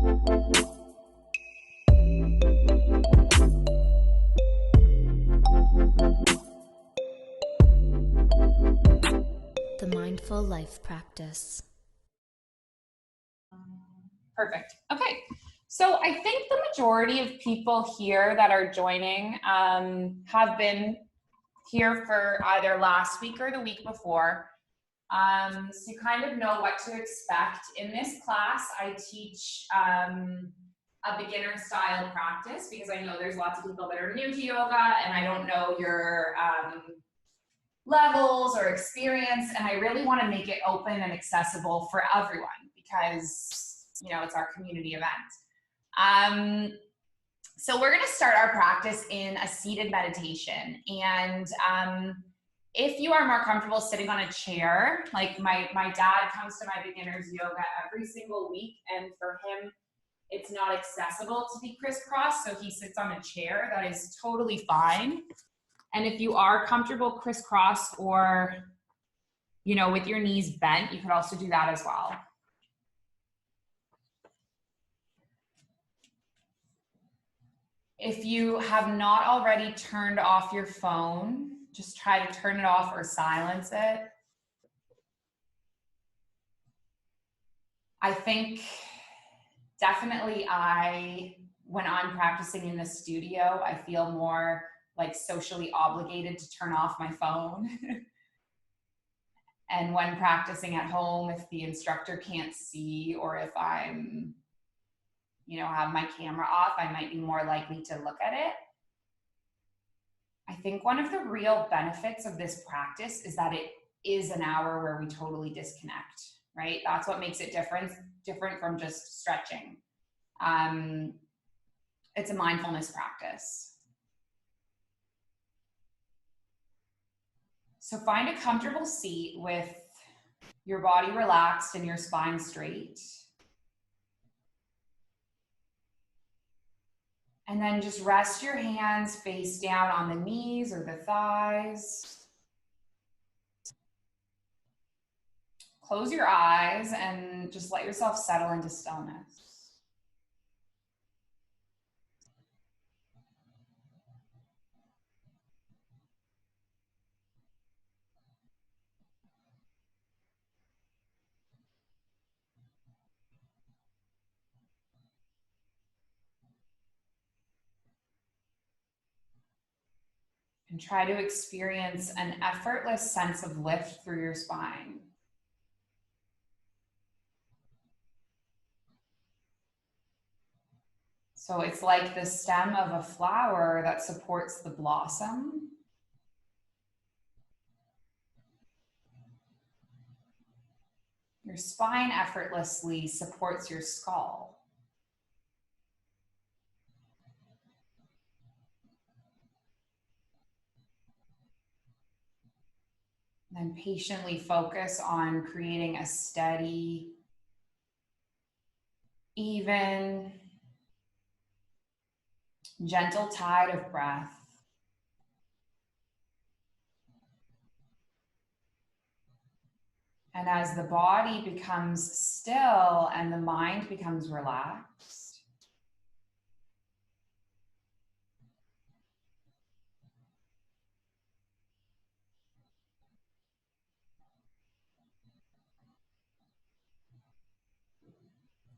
The Mindful Life Practice. Perfect. Okay. So I think the majority of people here that are joining have been here for either last week or the week before. So you kind of know what to expect. In this class, I teach a beginner style practice because I know there's lots of people that are new to yoga and I don't know your levels or experience, and I really want to make it open and accessible for everyone because, you know, it's our community event. So we're going to start our practice in a seated meditation, and if you are more comfortable sitting on a chair, like my dad comes to my beginners yoga every single week, and for him it's not accessible to be crisscross, so he sits on a chair. That is totally fine. And if you are comfortable crisscross or, you know, with your knees bent, you could also do that as well. If you have not already turned off your phone, just try to turn it off or silence it. I think definitely when I'm practicing in the studio, I feel more like socially obligated to turn off my phone. And when practicing at home, if the instructor can't see, or if I'm, you know, have my camera off, I might be more likely to look at it. I think one of the real benefits of this practice is that it is an hour where we totally disconnect, right? That's what makes it different from just stretching. It's a mindfulness practice. So find a comfortable seat with your body relaxed and your spine straight. And then just rest your hands face down on the knees or the thighs. Close your eyes and just let yourself settle into stillness. And try to experience an effortless sense of lift through your spine. So it's like the stem of a flower that supports the blossom. Your spine effortlessly supports your skull. Then patiently focus on creating a steady, even, gentle tide of breath. And as the body becomes still and the mind becomes relaxed,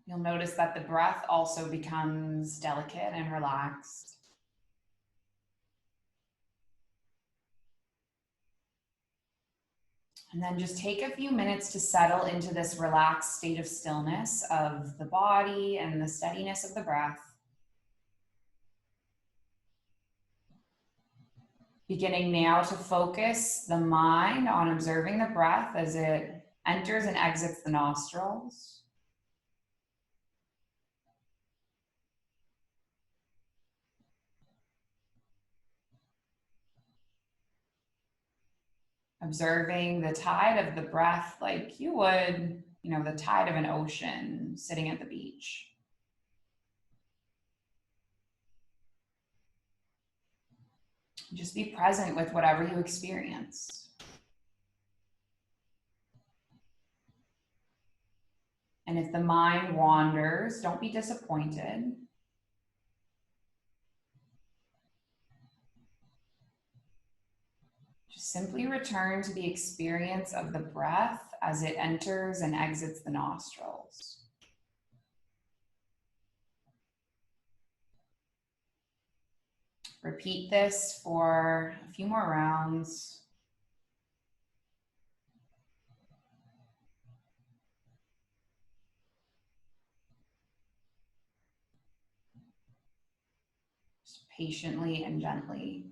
you'll notice that the breath also becomes delicate and relaxed. And then just take a few minutes to settle into this relaxed state of stillness of the body and the steadiness of the breath. Beginning now to focus the mind on observing the breath as it enters and exits the nostrils. Observing the tide of the breath like you would, you know, the tide of an ocean sitting at the beach. Just be present with whatever you experience. And if the mind wanders, don't be disappointed. Just simply return to the experience of the breath as it enters and exits the nostrils. Repeat this for a few more rounds. Just patiently and gently.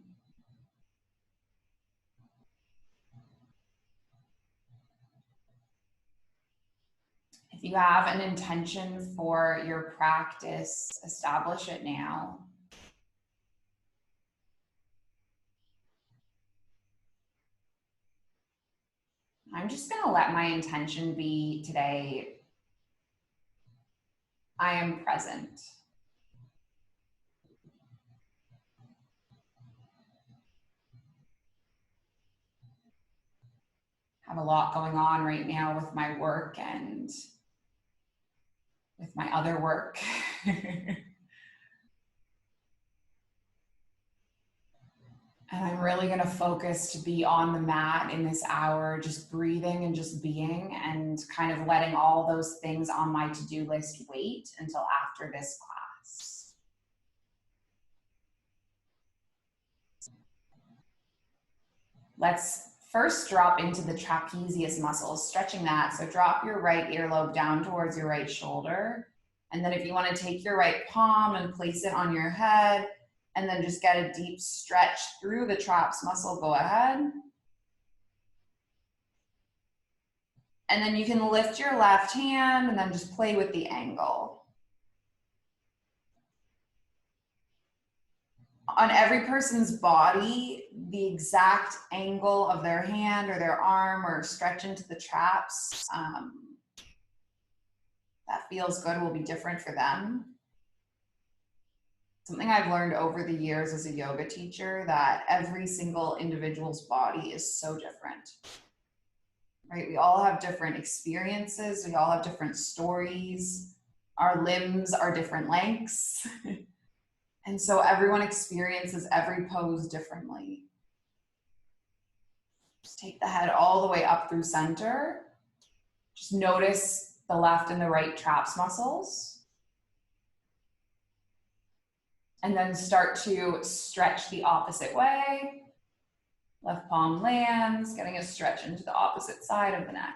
If you have an intention for your practice, establish it now. I'm just going to let my intention be today, I am present. I have a lot going on right now with my work and with my other work. And I'm really going to focus to be on the mat in this hour, just breathing and just being, and kind of letting all those things on my to-do list wait until after this class. Let's first drop into the trapezius muscles, stretching that. So drop your right earlobe down towards your right shoulder. And then if you want to take your right palm and place it on your head, and then just get a deep stretch through the traps muscle, go ahead. And then you can lift your left hand and then just play with the angle. On every person's body, the exact angle of their hand or their arm or stretch into the traps that feels good will be different for them. Something I've learned over the years as a yoga teacher, that every single individual's body is so different, right? We all have different experiences. We all have different stories. Our limbs are different lengths. And so everyone experiences every pose differently. Just take the head all the way up through center. Just notice the left and the right traps muscles. And then start to stretch the opposite way. Left palm lands, getting a stretch into the opposite side of the neck.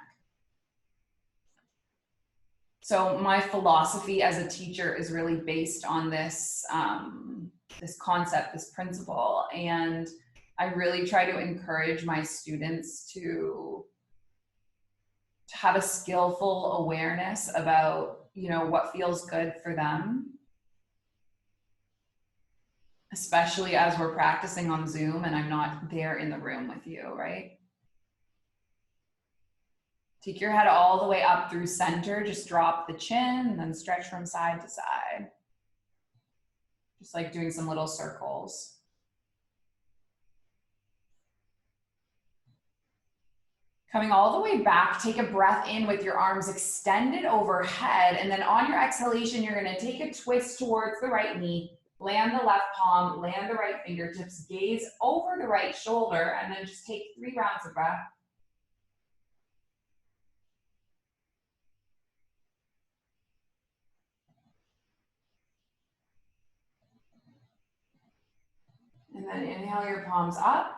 So my philosophy as a teacher is really based on this, this concept, this principle. And I really try to encourage my students to have a skillful awareness about, what feels good for them. Especially as we're practicing on Zoom and I'm not there in the room with you, right? Take your head all the way up through center, just drop the chin and then stretch from side to side. Just like doing some little circles. Coming all the way back, take a breath in with your arms extended overhead, and then on your exhalation, you're gonna take a twist towards the right knee. Land the left palm, land the right fingertips, gaze over the right shoulder, and then just take 3 rounds of breath. And then inhale your palms up.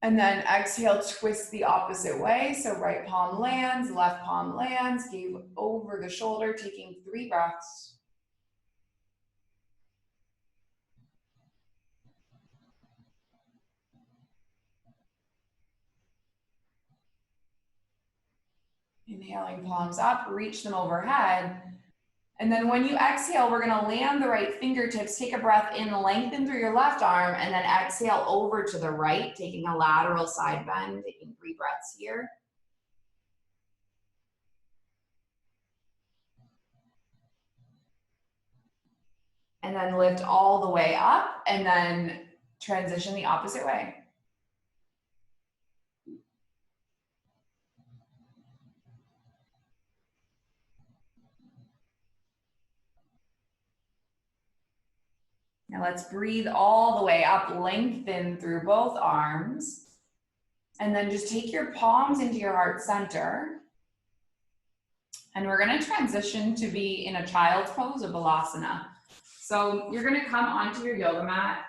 And then exhale, twist the opposite way. So right palm lands, left palm lands, gaze over the shoulder, taking 3 breaths. Inhaling palms up, reach them overhead. And then when you exhale, we're gonna land the right fingertips, take a breath in, lengthen through your left arm, and then exhale over to the right, taking a lateral side bend, taking 3 breaths here. And then lift all the way up, and then transition the opposite way. Now let's breathe all the way up, lengthen through both arms. And then just take your palms into your heart center. And we're gonna transition to be in a child's pose of Balasana. So you're gonna come onto your yoga mat,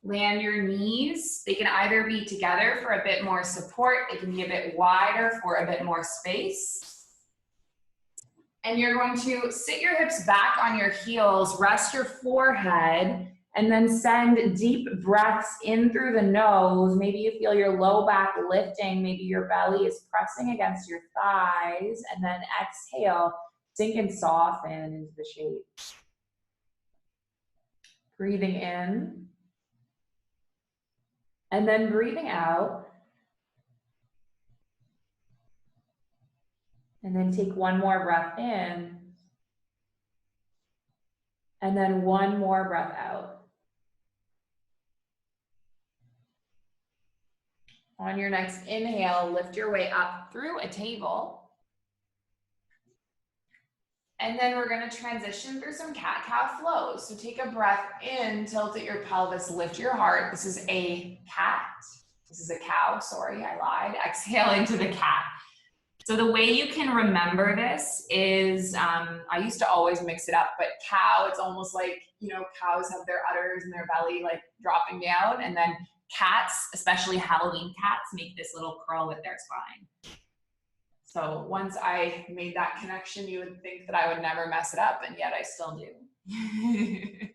land your knees. They can either be together for a bit more support. They can be a bit wider for a bit more space. And you're going to sit your hips back on your heels, rest your forehead, and then send deep breaths in through the nose. Maybe you feel your low back lifting. Maybe your belly is pressing against your thighs. And then exhale, sink and soften into the shape. Breathing in. And then breathing out. And then take one more breath in. And then one more breath out. On your next inhale, lift your way up through a table. And then we're gonna transition through some cat-cow flows. So take a breath in, tilt at your pelvis, lift your heart. This is a cat. This is a cow, sorry, I lied. Exhale into the cat. So the way you can remember this is, I used to always mix it up, but cow, it's almost like, cows have their udders and their belly like dropping down, and then cats, especially Halloween cats, make this little curl with their spine. So once I made that connection, you would think that I would never mess it up, and yet I still do. If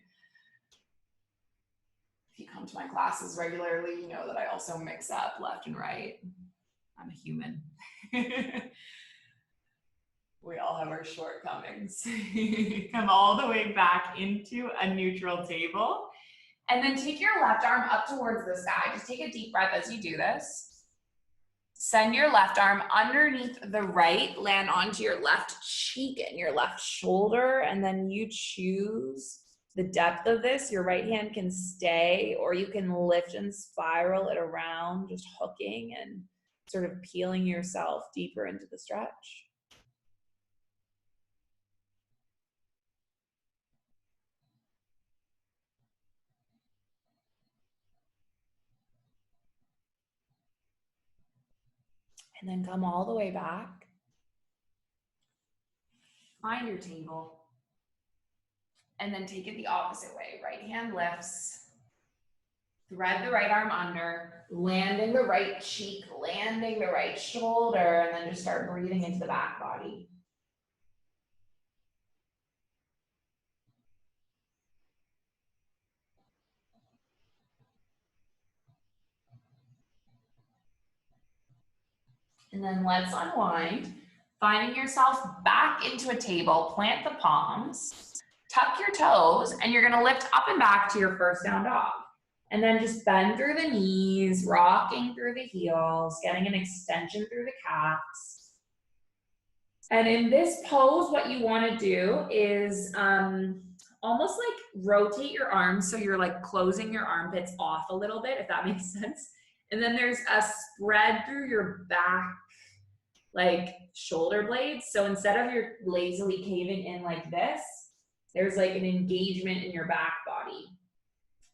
you come to my classes regularly, you know that I also mix up left and right. I'm a human. We all have our shortcomings. Come all the way back into a neutral table. And then take your left arm up towards the sky. Just take a deep breath as you do this. Send your left arm underneath the right, land onto your left cheek and your left shoulder, and then you choose the depth of this. Your right hand can stay, or you can lift and spiral it around, just hooking and sort of peeling yourself deeper into the stretch. And then come all the way back. Find your table. And then take it the opposite way. Right hand lifts. Thread the right arm under. Landing the right cheek, landing the right shoulder, and then just start breathing into the back body. And then let's unwind. Finding yourself back into a table, plant the palms, tuck your toes, and you're gonna lift up and back to your first down dog. And then just bend through the knees, rocking through the heels, getting an extension through the calves. And in this pose, what you wanna do is almost like rotate your arms so you're like closing your armpits off a little bit, if that makes sense. And then there's a spread through your back, like shoulder blades. So instead of your lazily caving in like this, there's like an engagement in your back body.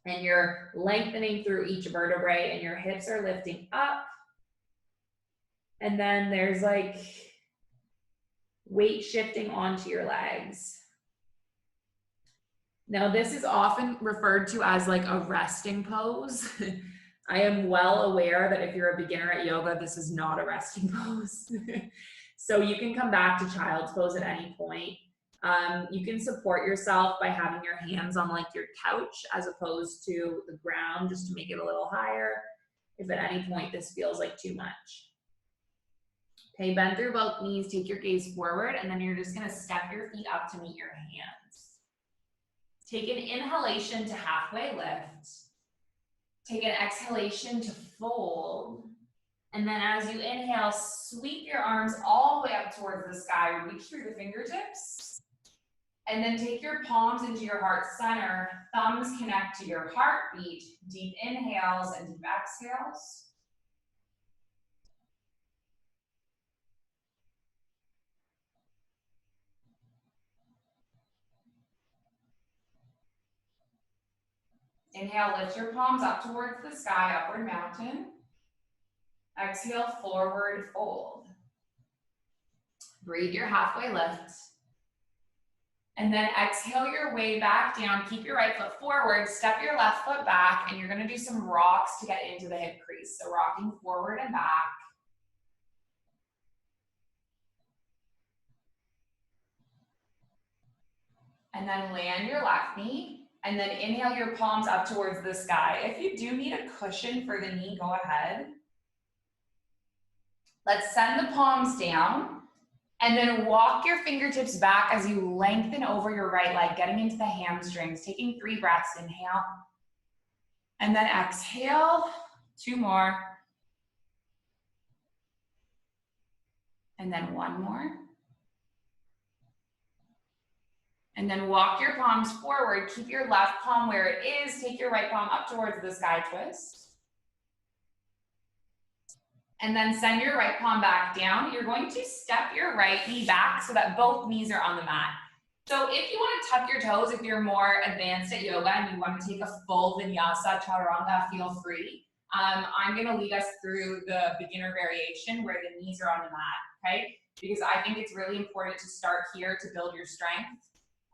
And you're lengthening through each vertebrae and your hips are lifting up. And then there's like weight shifting onto your legs. Now this is often referred to as like a resting pose. I am well aware that if you're a beginner at yoga, this is not a resting pose. So you can come back to child's pose at any point. You can support yourself by having your hands on like your couch as opposed to the ground, just to make it a little higher, if at any point this feels like too much. Okay, bend through both knees, take your gaze forward, and then you're just gonna step your feet up to meet your hands. Take an inhalation to halfway lift. Take an exhalation to fold. And then as you inhale, sweep your arms all the way up towards the sky, reach through the fingertips. And then take your palms into your heart center, thumbs connect to your heartbeat, deep inhales and deep exhales. Inhale, lift your palms up towards the sky, upward mountain. Exhale, forward fold. Breathe your halfway lift. And then exhale your way back down. Keep your right foot forward, step your left foot back, and you're gonna do some rocks to get into the hip crease. So rocking forward and back. And then land your left knee, and then inhale your palms up towards the sky. If you do need a cushion for the knee, go ahead. Let's send the palms down, and then walk your fingertips back as you lengthen over your right leg, getting into the hamstrings, taking 3 breaths. Inhale, and then exhale, 2 more. And then 1 more. And then walk your palms forward. Keep your left palm where it is. Take your right palm up towards the sky twist. And then send your right palm back down. You're going to step your right knee back so that both knees are on the mat. So if you want to tuck your toes, if you're more advanced at yoga and you want to take a full Vinyasa Chaturanga, feel free. I'm going to lead us through the beginner variation where the knees are on the mat, okay? Because I think it's really important to start here to build your strength.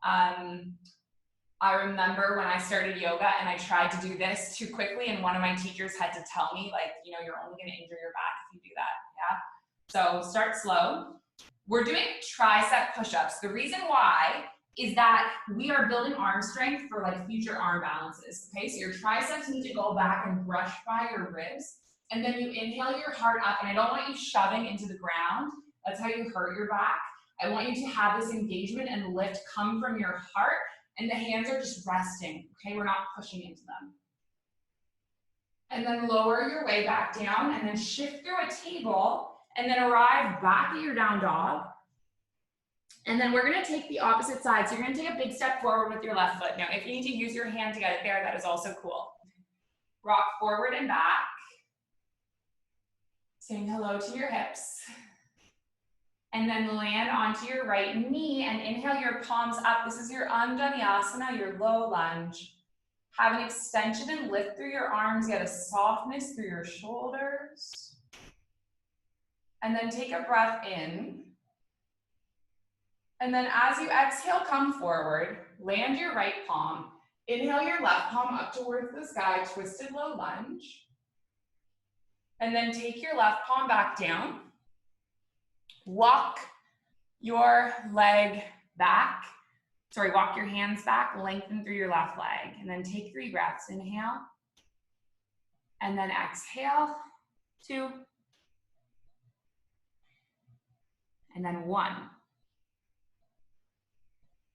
I remember when I started yoga and I tried to do this too quickly, and one of my teachers had to tell me, like, you know, you're only going to injure your back if you do that, yeah? So start slow. We're doing tricep push-ups. The reason why is that we are building arm strength for like future arm balances, okay? So your triceps need to go back and brush by your ribs, and then you inhale your heart up, and I don't want you shoving into the ground. That's how you hurt your back. I want you to have this engagement and lift come from your heart, and the hands are just resting, okay? We're not pushing into them. And then lower your way back down, and then shift through a table, and then arrive back at your down dog. And then we're gonna take the opposite side. So you're gonna take a big step forward with your left foot. Now, if you need to use your hand to get it there, that is also cool. Rock forward and back. Saying hello to your hips. And then land onto your right knee and inhale your palms up. This is your Anjaneyasana, your low lunge. Have an extension and lift through your arms. Get a softness through your shoulders. And then take a breath in. And then as you exhale, come forward. Land your right palm. Inhale your left palm up towards the sky, twisted low lunge. And then take your left palm back down. Walk your leg back. Sorry, walk your hands back, lengthen through your left leg. And then take 3 breaths. Inhale. And then exhale. 2. And then 1.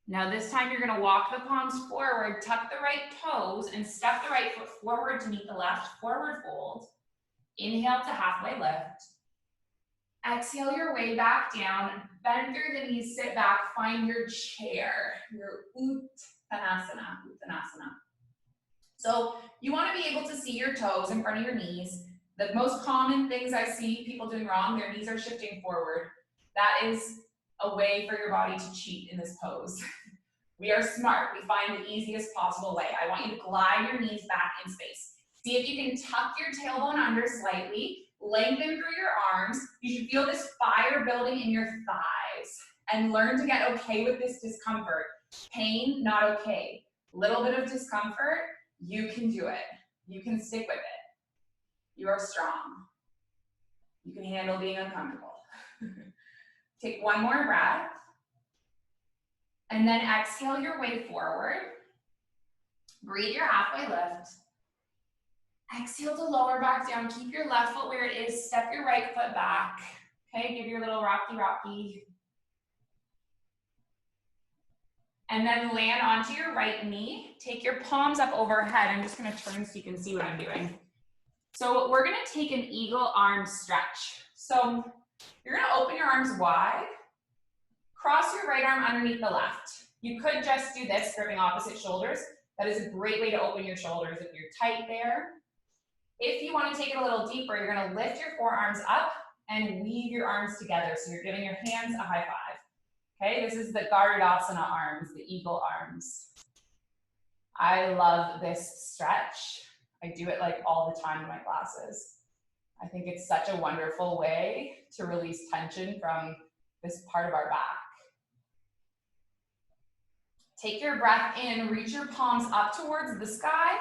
Now this time you're gonna walk the palms forward, tuck the right toes, and step the right foot forward to meet the left, forward fold. Inhale to halfway lift. Exhale your way back down, bend through the knees, sit back, find your chair, your Uttanasana. So you wanna be able to see your toes in front of your knees. The most common things I see people doing wrong, their knees are shifting forward. That is a way for your body to cheat in this pose. We are smart, we find the easiest possible way. I want you to glide your knees back in space. See if you can tuck your tailbone under slightly, lengthen through your arms. You should feel this fire building in your thighs and learn to get okay with this discomfort. Pain, not okay. Little bit of discomfort, you can do it. You can stick with it. You are strong. You can handle being uncomfortable. Take 1 more breath. And then exhale your way forward. Breathe your halfway lift. Exhale to lower back down. Keep your left foot where it is. Step your right foot back. Okay, give your little rocky. And then land onto your right knee. Take your palms up overhead. I'm just gonna turn so you can see what I'm doing. So we're gonna take an eagle arm stretch. So you're gonna open your arms wide. Cross your right arm underneath the left. You could just do this, gripping opposite shoulders. That is a great way to open your shoulders if you're tight there. If you want to take it a little deeper, you're going to lift your forearms up and weave your arms together. So you're giving your hands a high five. Okay, this is the Garudasana arms, the eagle arms. I love this stretch. I do it like all the time in my classes. I think it's such a wonderful way to release tension from this part of our back. Take your breath in, reach your palms up towards the sky,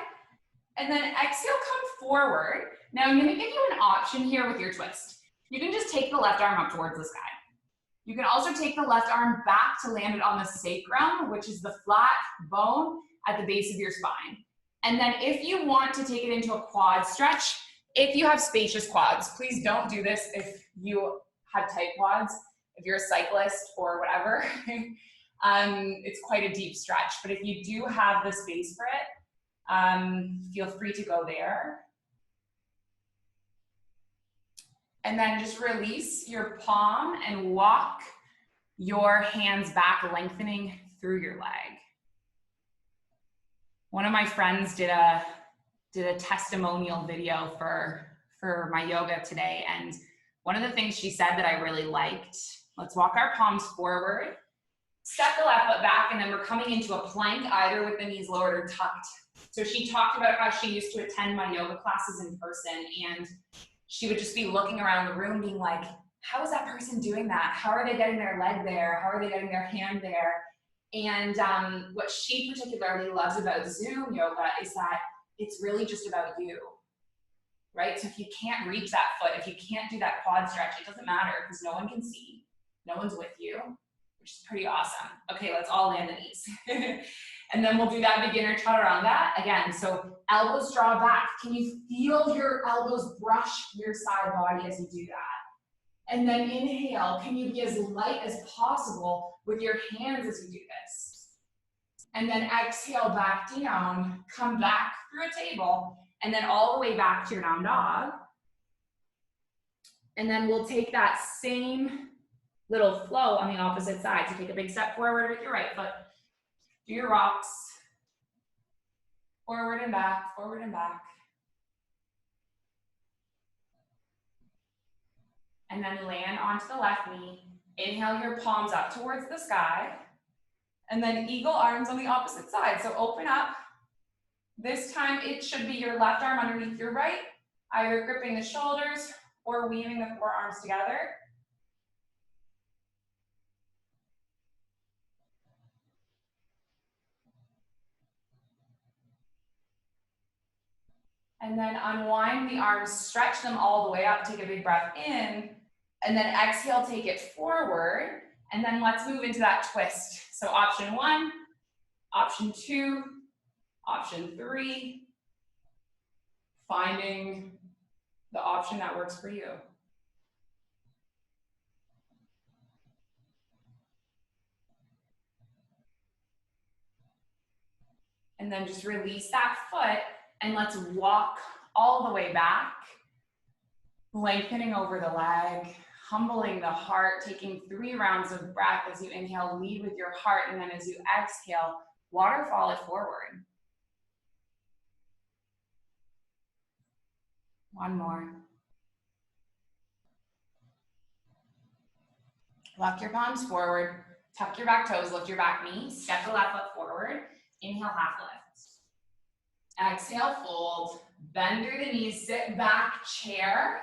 and then exhale, come forward. Now I'm gonna give you an option here with your twist. You can just take the left arm up towards the sky. You can also take the left arm back to land it on the sacrum, which is the flat bone at the base of your spine. And then if you want to take it into a quad stretch, if you have spacious quads, please don't do this if you have tight quads, if you're a cyclist or whatever. It's quite a deep stretch, but if you do have the space for it, feel free to go there. And then just release your palm and walk your hands back, lengthening through your leg. One of my friends did a testimonial video for my yoga today, and one of the things she said that I really liked, let's walk our palms forward, step the left foot back, and then we're coming into a plank, either with the knees lowered or tucked. So she talked about how she used to attend my yoga classes in person, and she would just be looking around the room being like, how is that person doing that? How are they getting their leg there? How are they getting their hand there? And what she particularly loves about Zoom yoga is that it's really just about you, right? So if you can't reach that foot, if you can't do that quad stretch, it doesn't matter because no one can see. No one's with you, which is pretty awesome. Okay, let's all land the knees. And then we'll do that beginner chaturanga again. So elbows draw back. Can you feel your elbows brush your side body as you do that? And then inhale, can you be as light as possible with your hands as you do this? And then exhale back down, come back through a table, and then all the way back to your down dog. And then we'll take that same little flow on the opposite side. So take a big step forward with your right foot. Do your rocks, forward and back, forward and back. And then land onto the left knee. Inhale your palms up towards the sky. And then eagle arms on the opposite side. So open up. This time it should be your left arm underneath your right, either gripping the shoulders or weaving the forearms together. And then unwind the arms, stretch them all the way up, take a big breath in, and then exhale, take it forward, and then let's move into that twist. So option 1, option 2, option 3, finding the option that works for you. And then just release that foot. And let's walk all the way back, lengthening over the leg, humbling the heart, taking 3 rounds of breath as you inhale, lead with your heart, and then as you exhale, waterfall it forward. One more. Walk your palms forward, tuck your back toes, lift your back knee, step the left foot forward, inhale, half lift. Exhale, fold, bend through the knees, sit back, chair.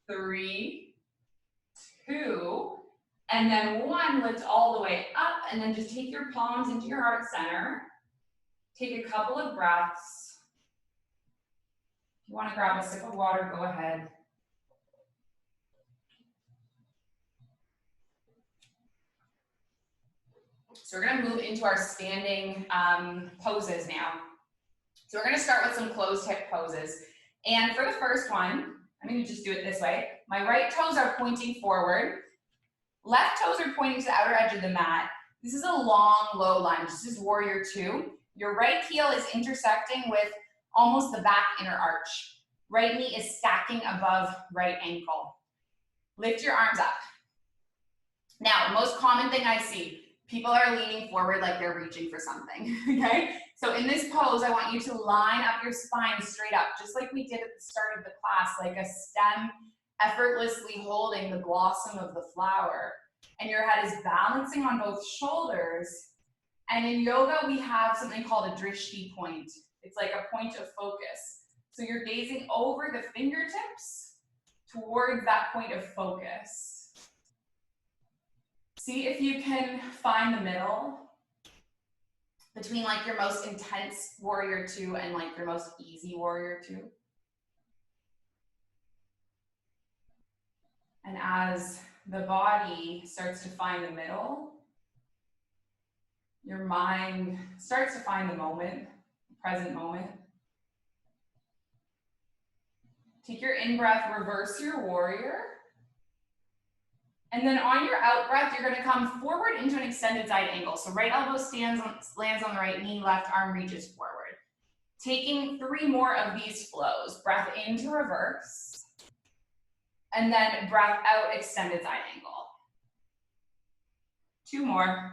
3, 2, and then 1, lift all the way up, and then just take your palms into your heart center. Take a couple of breaths. If you want to grab a sip of water, go ahead. So we're going to move into our standing poses now. So we're going to start with some closed hip poses. And for the first one, I'm going to just do it this way. My right toes are pointing forward. Left toes are pointing to the outer edge of the mat. This is a long, low lunge. This is warrior 2. Your right heel is intersecting with almost the back inner arch. Right knee is stacking above right ankle. Lift your arms up. Now, the most common thing I see, people are leaning forward like they're reaching for something, okay? So in this pose, I want you to line up your spine straight up, just like we did at the start of the class, like a stem effortlessly holding the blossom of the flower. And your head is balancing on both shoulders, And in yoga, we have something called a drishti point. It's like a point of focus. So you're gazing over the fingertips towards that point of focus. See if you can find the middle between like your most intense warrior two and like your most easy warrior two. And as the body starts to find the middle, your mind starts to find the moment, the present moment. Take your in-breath, reverse your warrior. And then on your out-breath, you're gonna come forward into an extended side angle. So right elbow lands on the right knee, left arm reaches forward. Taking 3 more of these flows. Breath into reverse. And then breath out, extended side angle. 2 more.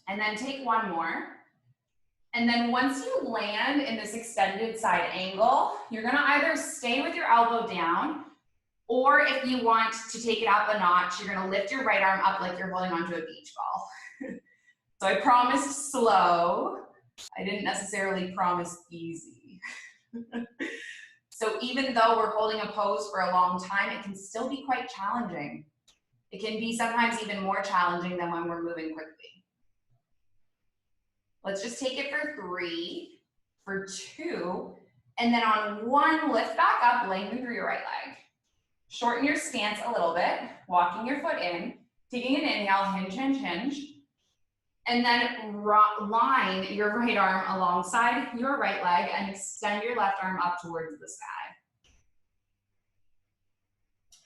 And then take 1 more. And then once you land in this extended side angle, you're gonna either stay with your elbow down, or if you want to take it up a notch, you're gonna lift your right arm up like you're holding onto a beach ball. So I promised slow. I didn't necessarily promise easy. So even though we're holding a pose for a long time, it can still be quite challenging. It can be sometimes even more challenging than when we're moving quickly. Let's just take it for 3, for 2, and then on 1, lift back up, lengthen through your right leg. Shorten your stance a little bit, walking your foot in, taking an inhale, hinge, hinge, hinge, and then line your right arm alongside your right leg and extend your left arm up towards the sky.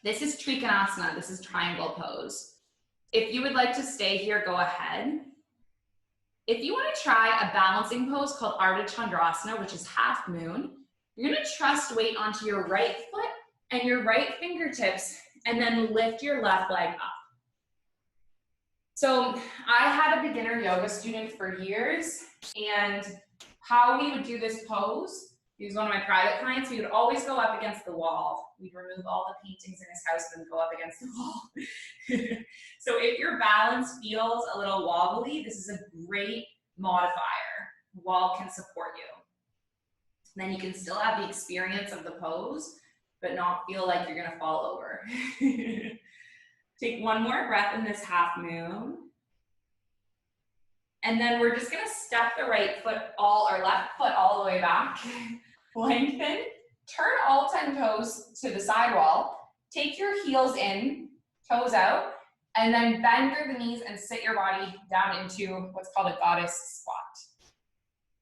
This is Trikonasana, this is triangle pose. If you would like to stay here, go ahead. If you want to try a balancing pose called Ardha Chandrasana, which is half moon, you're going to trust weight onto your right foot and your right fingertips, and then lift your left leg up. So I had a beginner yoga student for years, and how we would do this pose, he was one of my private clients, we would always go up against the wall. We'd remove all the paintings in his house and then go up against the wall. So if your balance feels a little wobbly, this is a great modifier. The wall can support you. Then you can still have the experience of the pose, but not feel like you're gonna fall over. Take 1 more breath in this half moon. And then we're just gonna step the right foot or left foot all the way back. Lengthen, turn all 10 toes to the sidewall. Take your heels in, toes out, and then bend through the knees and sit your body down into what's called a goddess squat.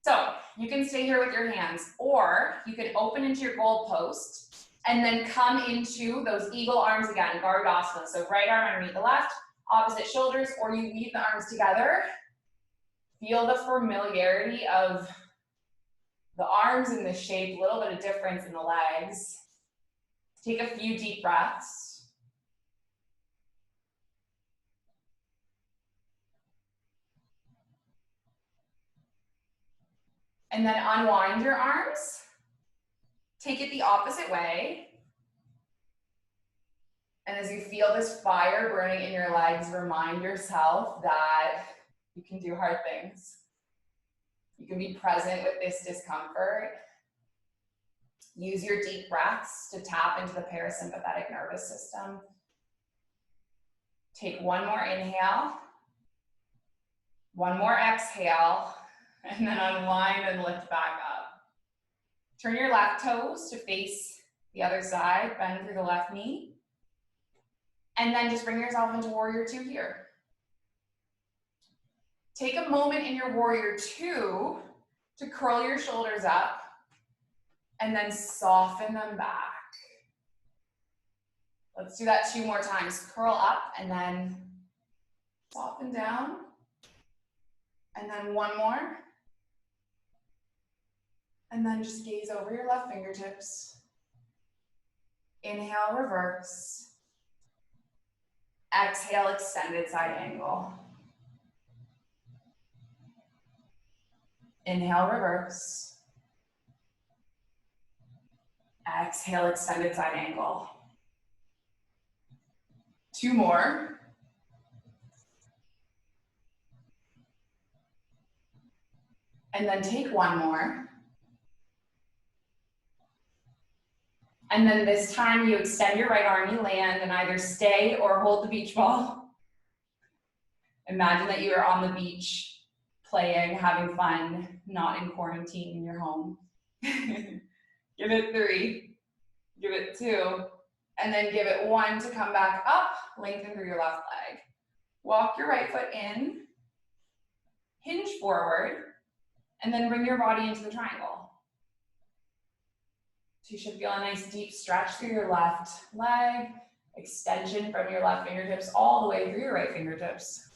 So you can stay here with your hands, or you can open into your goal post and then come into those eagle arms again, Garudasana. So right arm underneath the left, opposite shoulders, or you weave the arms together. Feel the familiarity of the arms and the shape, a little bit of difference in the legs. Take a few deep breaths. And then unwind your arms. Take it the opposite way. And as you feel this fire burning in your legs, remind yourself that you can do hard things. You can be present with this discomfort. Use your deep breaths to tap into the parasympathetic nervous system. Take 1 more inhale, 1 more exhale, and then unwind and lift back up. Turn your left toes to face the other side, bend through the left knee, and then just bring yourself into warrior 2 here. Take a moment in your warrior 2 to curl your shoulders up and then soften them back. Let's do that 2 more times. Curl up and then soften down. And then 1 more. And then just gaze over your left fingertips. Inhale, reverse. Exhale, extended side angle. Inhale, reverse. Exhale, extended side angle. 2 more. And then take 1 more. And then this time you extend your right arm, you land, and either stay or hold the beach ball. Imagine that you are on the beach, playing, having fun, not in quarantine in your home. Give it 3, give it 2, and then give it 1 to come back up, lengthen through your left leg. Walk your right foot in, hinge forward, and then bring your body into the triangle. So you should feel a nice deep stretch through your left leg, extension from your left fingertips all the way through your right fingertips.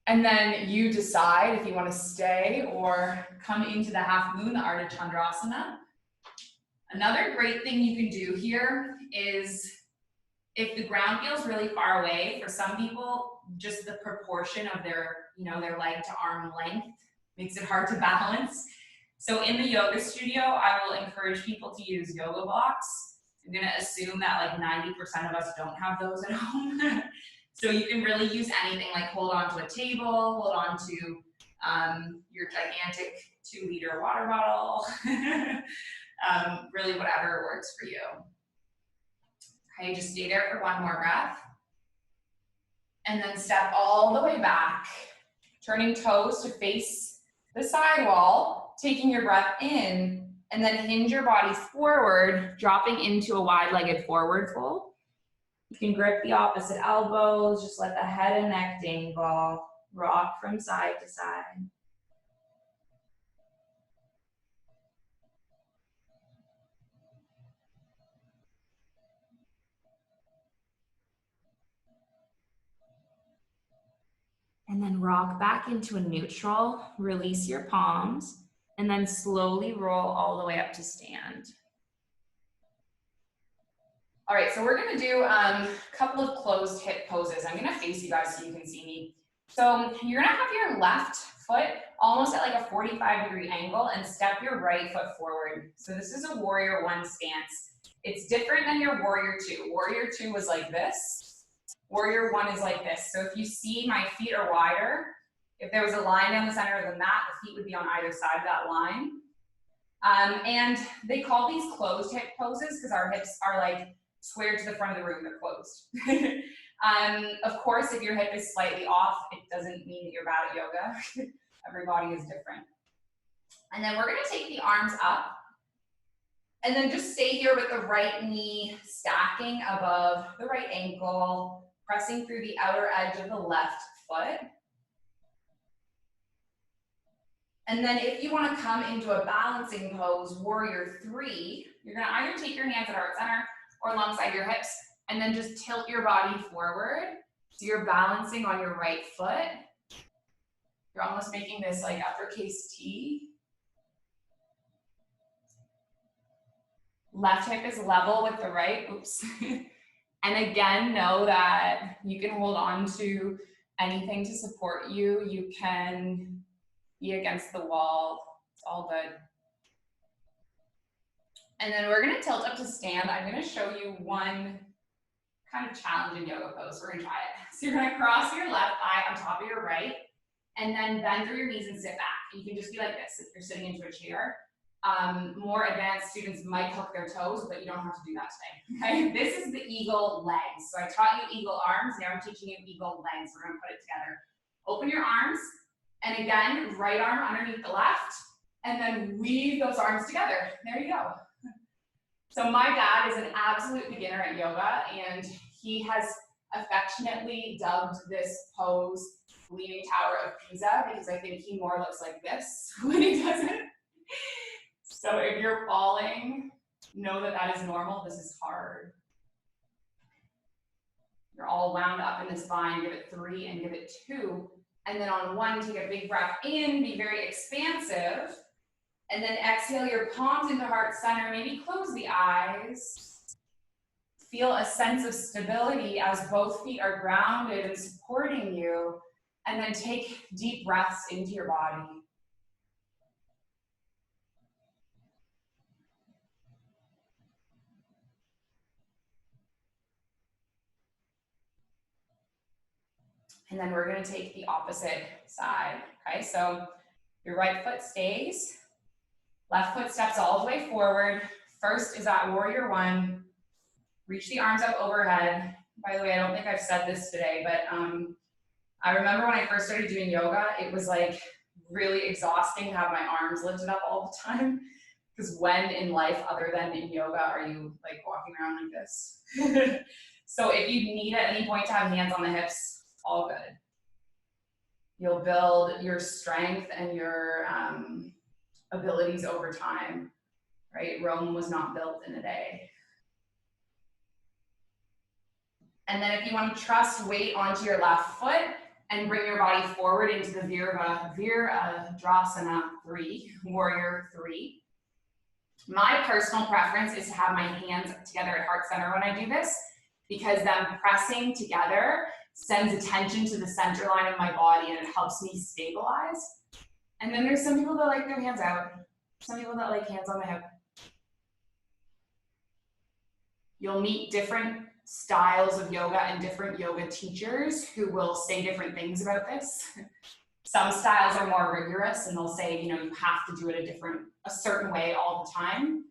And then you decide if you want to stay or come into the half moon, the Ardha Chandrasana. Another great thing you can do here is if the ground feels really far away, for some people, just the proportion of their, their leg to arm length makes it hard to balance. So in the yoga studio, I will encourage people to use yoga blocks. I'm gonna assume that like 90% of us don't have those at home. So you can really use anything, like hold on to a table, hold on to your gigantic 2-liter water bottle, really whatever works for you. Okay, just stay there for 1 more breath. And then step all the way back, turning toes to face the side wall, taking your breath in, and then hinge your body forward, dropping into a wide-legged forward fold. You can grip the opposite elbows, just let the head and neck dangle, rock from side to side. And then rock back into a neutral, release your palms, and then slowly roll all the way up to stand. All right, so we're gonna do a couple of closed hip poses. I'm gonna face you guys so you can see me. So you're gonna have your left foot almost at like a 45-degree angle and step your right foot forward. So this is a warrior 1 stance. It's different than your warrior 2. Warrior 2 was like this. Warrior 1 is like this. So if you see my feet are wider, if there was a line down the center of the mat, the feet would be on either side of that line. And they call these closed hip poses because our hips are like squared to the front of the room, they're closed. Of course, if your hip is slightly off, it doesn't mean that you're bad at yoga. Everybody is different. And then we're gonna take the arms up and then just stay here with the right knee stacking above the right ankle, pressing through the outer edge of the left foot. And then if you wanna come into a balancing pose, warrior 3, you're gonna either take your hands at heart center or alongside your hips, and then just tilt your body forward. So you're balancing on your right foot. You're almost making this like uppercase T. Left hip is level with the right, oops. And again, know that you can hold on to anything to support you. You can be against the wall, it's all good. And then we're gonna tilt up to stand. I'm gonna show you one kind of challenging yoga pose. We're gonna try it. So you're gonna cross your left thigh on top of your right, and then bend through your knees and sit back. You can just be like this if you're sitting into a chair. More advanced students might hook their toes, but you don't have to do that today, okay? This is the eagle legs. So I taught you eagle arms, now I'm teaching you eagle legs. We're gonna put it together. Open your arms, and again, right arm underneath the left, and then weave those arms together. There you go. So my dad is an absolute beginner at yoga, and he has affectionately dubbed this pose Leaning Tower of Pisa because I think he more looks like this when he does it. So if you're falling, know that that is normal. This is hard. You're all wound up in this bind. Give it 3 and give it 2. And then on 1, take a big breath in, be very expansive. And then exhale your palms into heart center. Maybe close the eyes. Feel a sense of stability as both feet are grounded and supporting you. And then take deep breaths into your body. And then we're gonna take the opposite side, okay? So your right foot stays, left foot steps all the way forward. First is that warrior one. Reach the arms up overhead. By the way, I don't think I've said this today, but I remember when I first started doing yoga, it was like really exhausting to have my arms lifted up all the time. Because when in life, other than in yoga, are you like walking around like this? So if you need at any point to have hands on the hips, all good. You'll build your strength and your abilities over time, right? Rome was not built in a day. And then if you want to trust weight onto your left foot and bring your body forward into the Virabhadrasana 3, Warrior 3. My personal preference is to have my hands together at heart center when I do this, because them pressing together sends attention to the center line of my body and it helps me stabilize. And then there's some people that like their hands out, some people that like hands on the hip. You'll meet different styles of yoga and different yoga teachers who will say different things about this. Some styles are more rigorous and they'll say, you know, you have to do it a certain way all the time.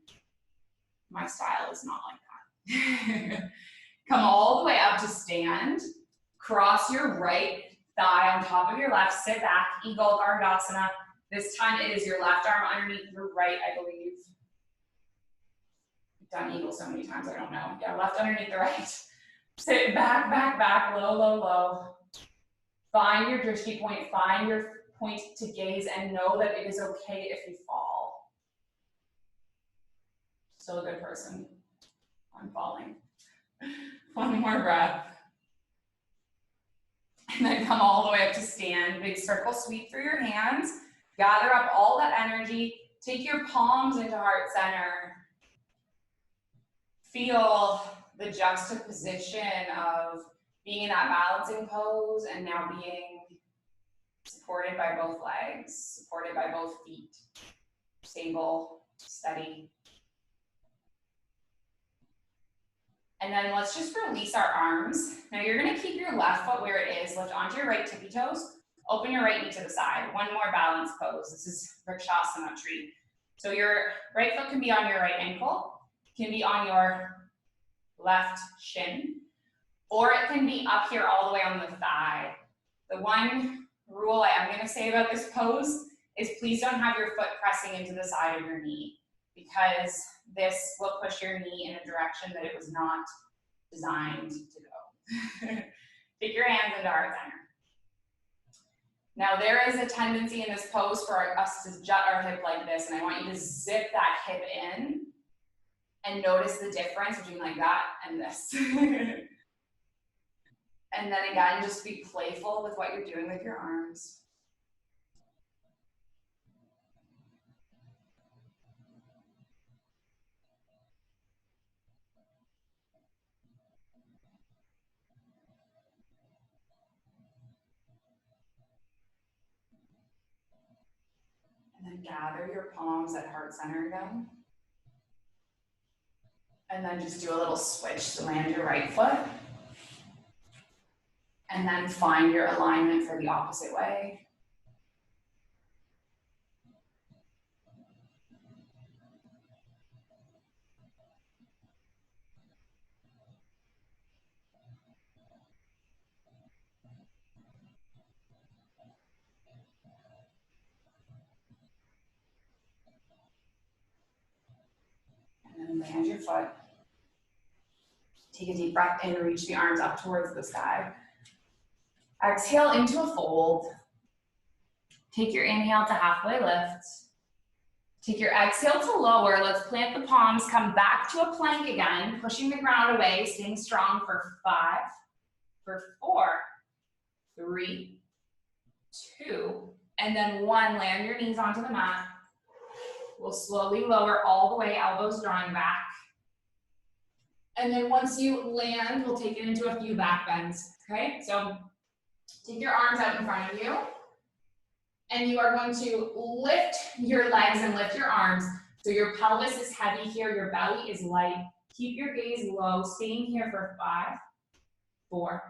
My style is not like that. Come all the way up to stand. Cross your right thigh on top of your left. Sit back, Eagle Gardasana. This time it is your left arm underneath your right, I believe. I've done Eagle so many times, I don't know. Yeah, left underneath the right. Sit back, back, back, low, low, low. Find your drishti point, find your point to gaze, and know that it is okay if you fall. Still a good person. I'm falling. One more breath. And then come all the way up to stand. Big circle sweep through your hands. Gather up all that energy. Take your palms into heart center. Feel the juxtaposition of being in that balancing pose and now being supported by both legs, supported by both feet. Stable, steady. And then let's just release our arms. Now you're gonna keep your left foot where it is. Lift onto your right tippy toes. Open your right knee to the side. One more balance pose. This is Vrikshasana tree. So your right foot can be on your right ankle, can be on your left shin, or it can be up here all the way on the thigh. The one rule I am gonna say about this pose is please don't have your foot pressing into the side of your knee, because this will push your knee in a direction that it was not designed to go. Take your hands into heart center. Now there is a tendency in this pose for us to jut our hip like this, and I want you to zip that hip in and notice the difference between like that and this. And then again, just be playful with what you're doing with your arms. And then gather your palms at heart center again. And then just do a little switch to land your right foot. And then find your alignment for the opposite way. And then land your foot. Take a deep breath in, reach the arms up towards the sky. Exhale into a fold. Take your inhale to halfway lift. Take your exhale to lower. Let's plant the palms, come back to a plank again, pushing the ground away, staying strong for 5, for 4, 3, 2, and then 1. Land your knees onto the mat. We'll slowly lower all the way, elbows drawing back. And then once you land, we'll take it into a few back bends, okay? So take your arms out in front of you. And you are going to lift your legs and lift your arms. So your pelvis is heavy here, your belly is light. Keep your gaze low, staying here for 5, 4,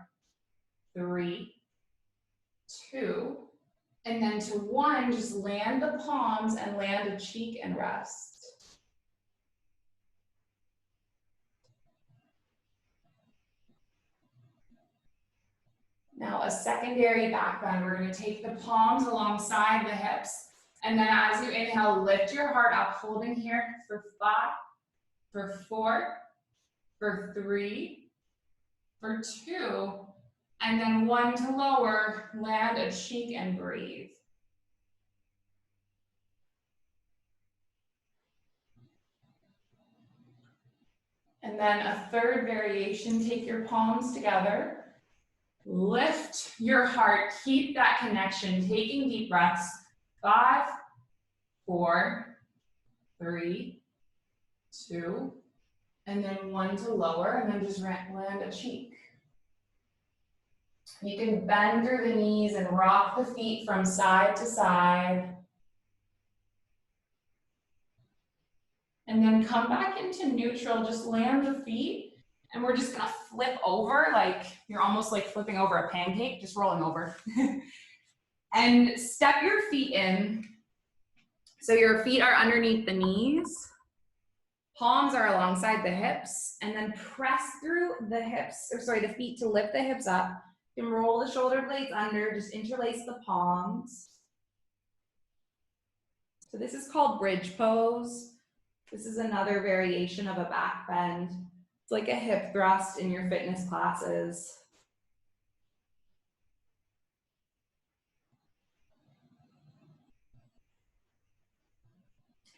3, 2, and then to 1, just land the palms and land a cheek and rest. Now a secondary back bend. We're going to take the palms alongside the hips. And then as you inhale, lift your heart up, holding here for 5, for 4, for 3, for 2, and then 1 to lower, land a cheek and breathe. And then a third variation, take your palms together. Lift your heart, keep that connection, taking deep breaths. 5, 4, 3, 2, and then 1 to lower, and then just land a cheek. You can bend through the knees and rock the feet from side to side. And then come back into neutral, just land the feet. And we're just gonna flip over, like you're almost like flipping over a pancake, just rolling over. And step your feet in. So your feet are underneath the knees. Palms are alongside the hips. And then press through the hips, the feet to lift the hips up. You can roll the shoulder blades under, just interlace the palms. So this is called bridge pose. This is another variation of a back bend. It's like a hip thrust in your fitness classes.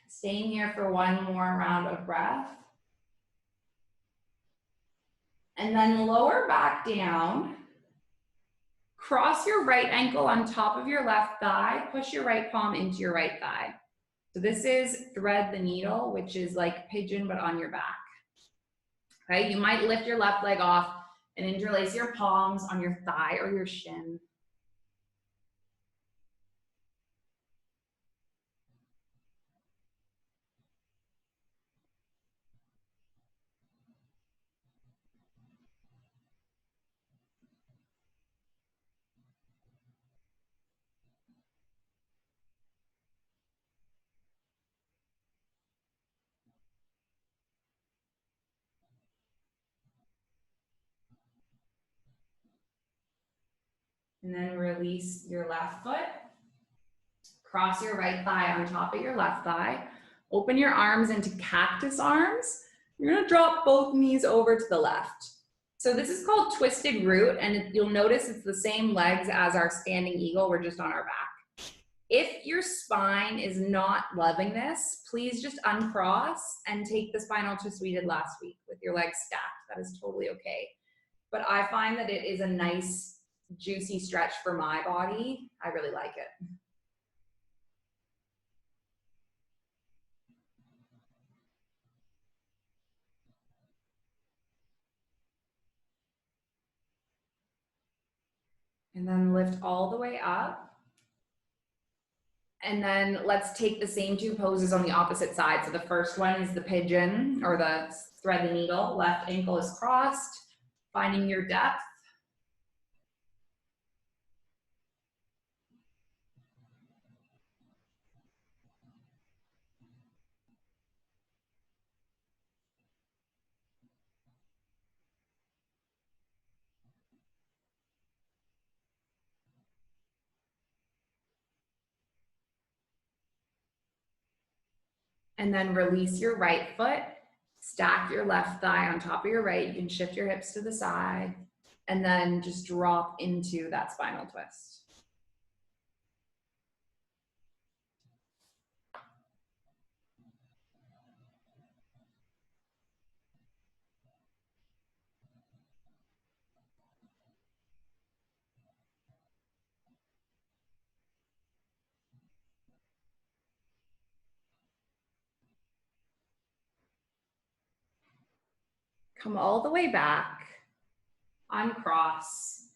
Staying here for 1 more round of breath. And then lower back down. Cross your right ankle on top of your left thigh. Push your right palm into your right thigh. So this is thread the needle, which is like pigeon but on your back. Okay, you might lift your left leg off and interlace your palms on your thigh or your shin. And then release your left foot. Cross your right thigh on top of your left thigh. Open your arms into cactus arms. You're gonna drop both knees over to the left. So this is called twisted root, and you'll notice it's the same legs as our standing eagle, we're just on our back. If your spine is not loving this, please just uncross and take the spinal twist we did last week with your legs stacked. That is totally okay. But I find that it is a nice, juicy stretch for my body. I really like it. And then lift all the way up. And then let's take the same 2 poses on the opposite side. So the first one is the pigeon or the thread the needle. Left ankle is crossed, finding your depth. And then release your right foot, stack your left thigh on top of your right. You can shift your hips to the side and then just drop into that spinal twist. Come all the way back, uncross.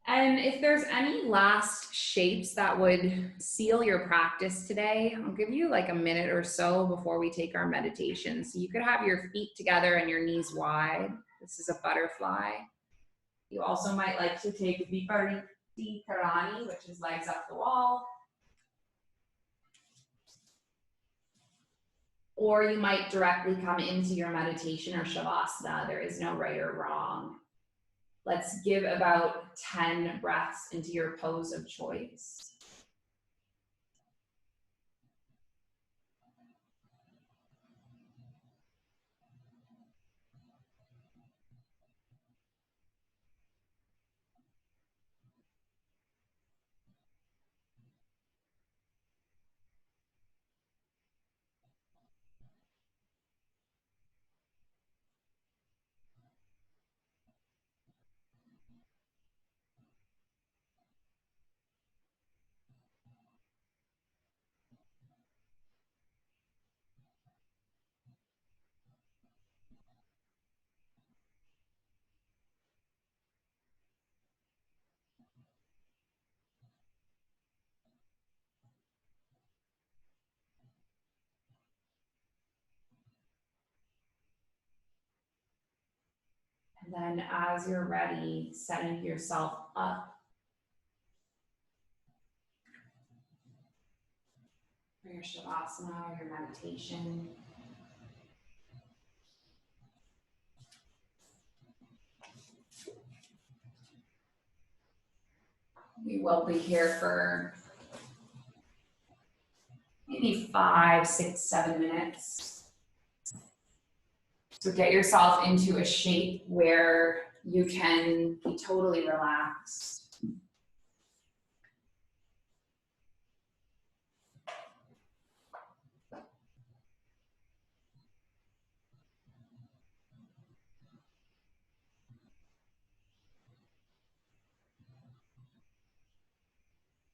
And if there's any last shapes that would seal your practice today, I'll give you like a minute or so before we take our meditation. So you could have your feet together and your knees wide. This is a butterfly. You also might like to take a deep Karani, which is legs up the wall. Or you might directly come into your meditation or Shavasana. There is no right or wrong. Let's give about 10 breaths into your pose of choice. And then as you're ready, setting yourself up for your Shavasana or your meditation. We will be here for maybe 5, 6, 7 minutes. So get yourself into a shape where you can be totally relaxed.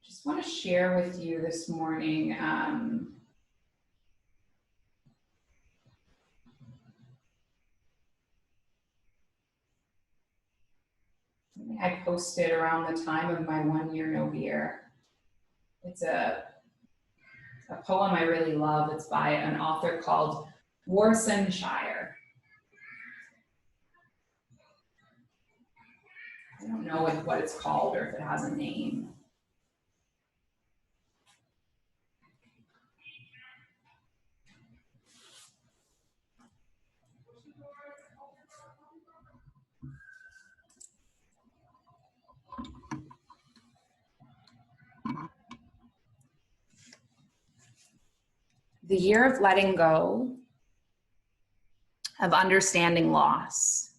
Just want to share with you this morning something I posted around the time of my 1-year no-beer. It's a poem I really love. It's by an author called Worcestershire. I don't know what it's called or if it has a name. The year of letting go, of understanding loss,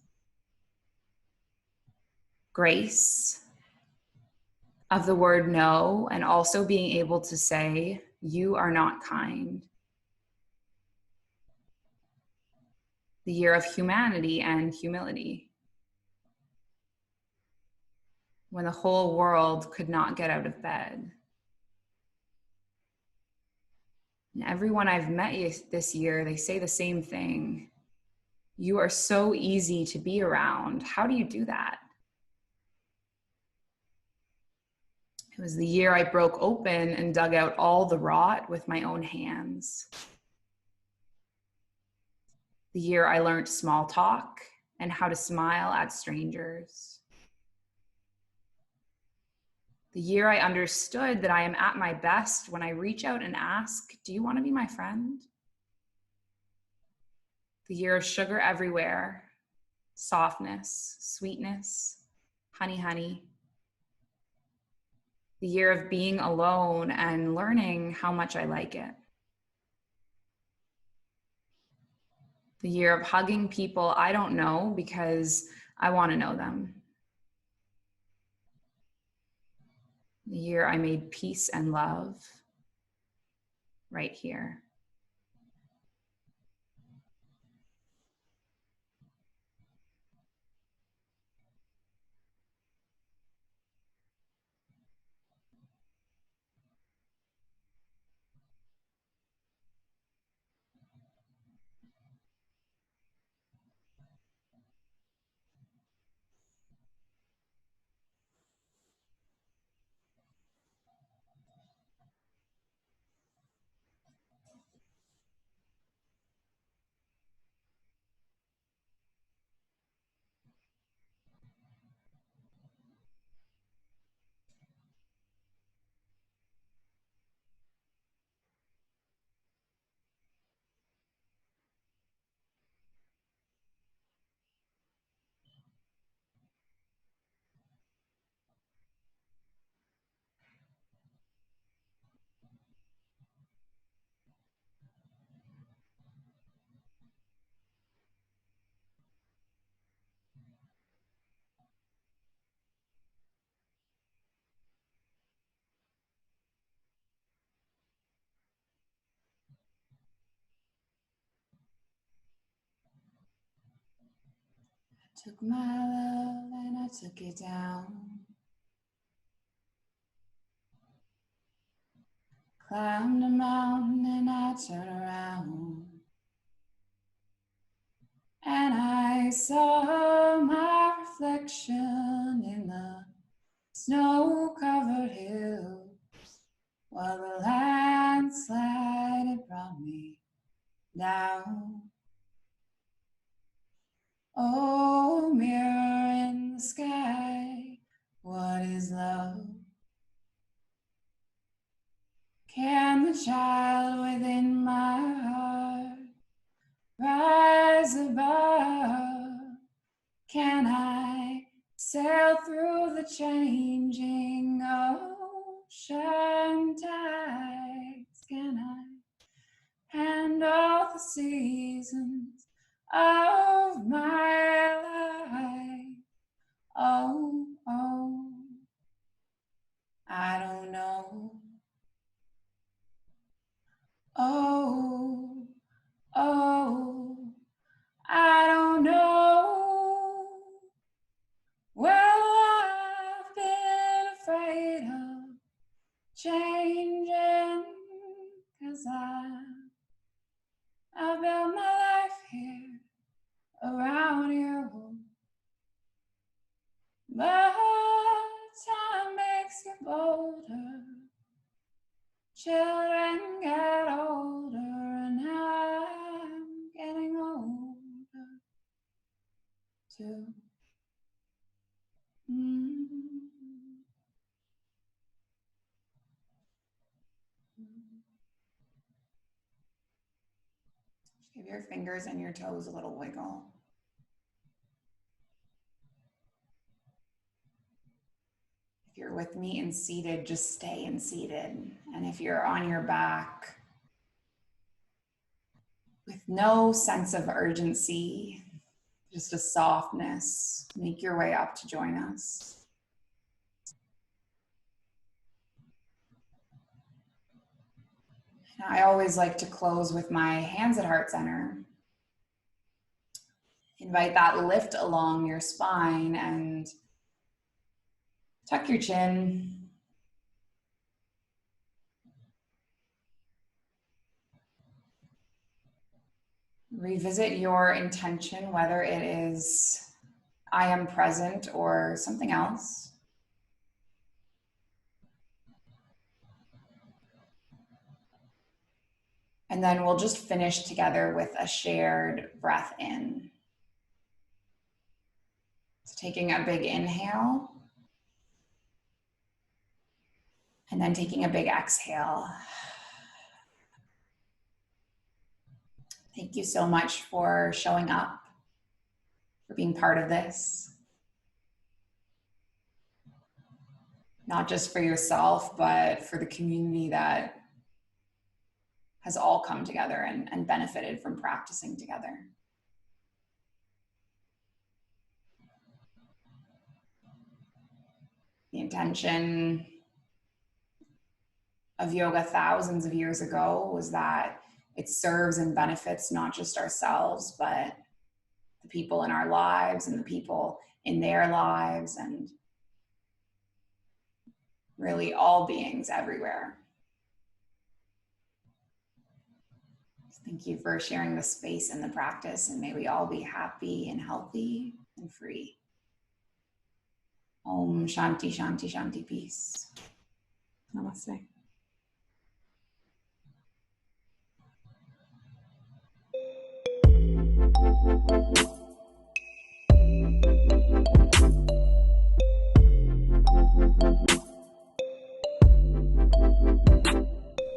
grace, of the word no, and also being able to say, you are not kind. The year of humanity and humility, when the whole world could not get out of bed. And everyone I've met this year, they say the same thing. You are so easy to be around. How do you do that? It was the year I broke open and dug out all the rot with my own hands. The year I learned small talk and how to smile at strangers. The year I understood that I am at my best when I reach out and ask, do you want to be my friend? The year of sugar everywhere, softness, sweetness, honey, honey. The year of being alone and learning how much I like it. The year of hugging people I don't know because I want to know them. The year I made peace and love right here. Took my love and I took it down. Climbed a mountain and I turned around. And I saw my reflection in the snow-covered hills, while the landslide had brought me down. Oh, mirror in the sky, what is love? Can the child within my heart rise above? Can I sail through the changing ocean tides? Can I handle the seasons of my life? Oh, oh, I don't know. Oh, oh, I don't know. Well, I've been afraid of changing, 'cause I built my life here around you. But time makes you bolder. Children get older, and I'm getting older too. Just give your fingers and your toes a little wiggle. If you're with me in seated, just stay in seated. And if you're on your back, with no sense of urgency, just a softness, make your way up to join us. And I always like to close with my hands at heart center. Invite that lift along your spine and tuck your chin. Revisit your intention, whether it is I am present or something else. And then we'll just finish together with a shared breath in. So taking a big inhale. And then taking a big exhale. Thank you so much for showing up, for being part of this. Not just for yourself, but for the community that has all come together and benefited from practicing together. The intention of yoga thousands of years ago was that it serves and benefits not just ourselves, but the people in our lives and the people in their lives, and really all beings everywhere. Thank you for sharing the space and the practice, and may we all be happy and healthy and free. Om Shanti, Shanti, Shanti, peace. Namaste.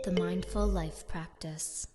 The Mindful Life Practice.